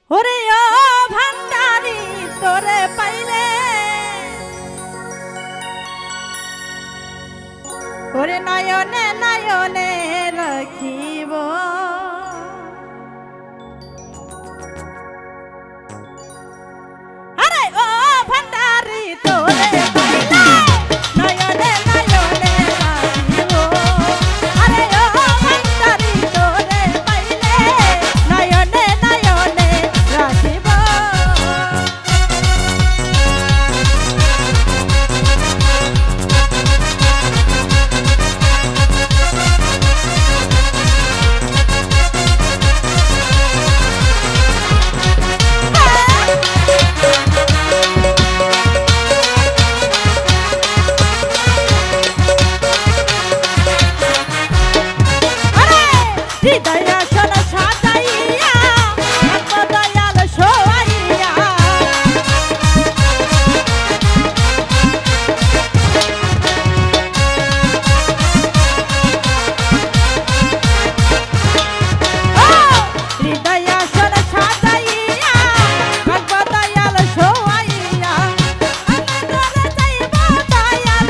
ওরে ও ভান্ডারি তোরে পাইলে ওরে নয়নে নয়নে রাখিব আরে ও ভান্ডারি তোরে পাইলে নয়নে নয়নে রাখিব আরে ও ভান্ডারি তোরে পাইলে নয়নে নয়নে রাখিব হৃদয় আসন সাজাইয়া দয়াল সোয়াইয়া হৃদয় আসন সাজাইয়া দয়াল সোয়াইয়া আমি তোরে যাইব দয়াল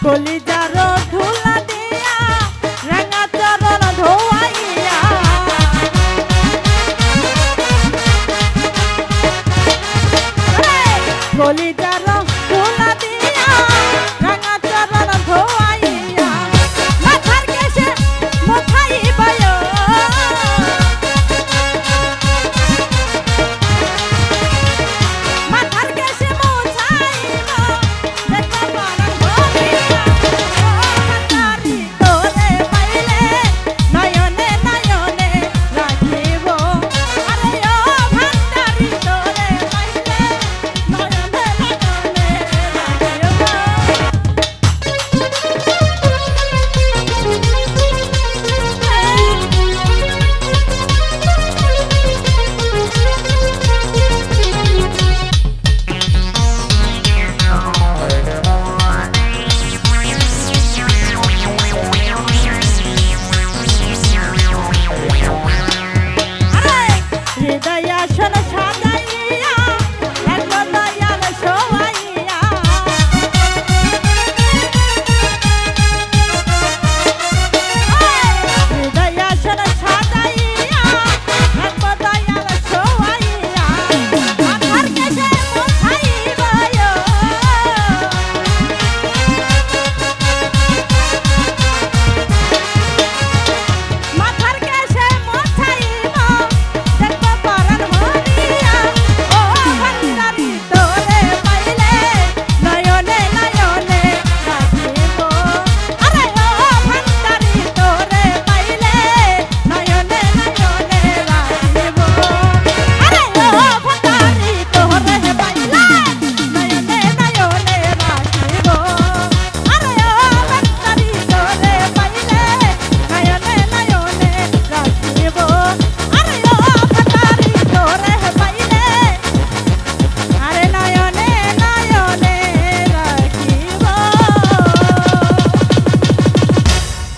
কলিজার ধুলা দিয়া রাঙা চরণ ধোয়াইয়া কলিজার ধুলা দিয়া রাঙা চরণ ধোয়াইয়া মাথার কেশে মুছাইবায় মাথার কেশে মুছাইব দেখো বরণ ধরিয়া ভান্ডারি তোরে পাইলে নয়নে নয়নে রাখিব আরে ও ভান্ডারি তোরে পাইলে নয়নে নয়নে রাখিব হৃদয় আসন সাজা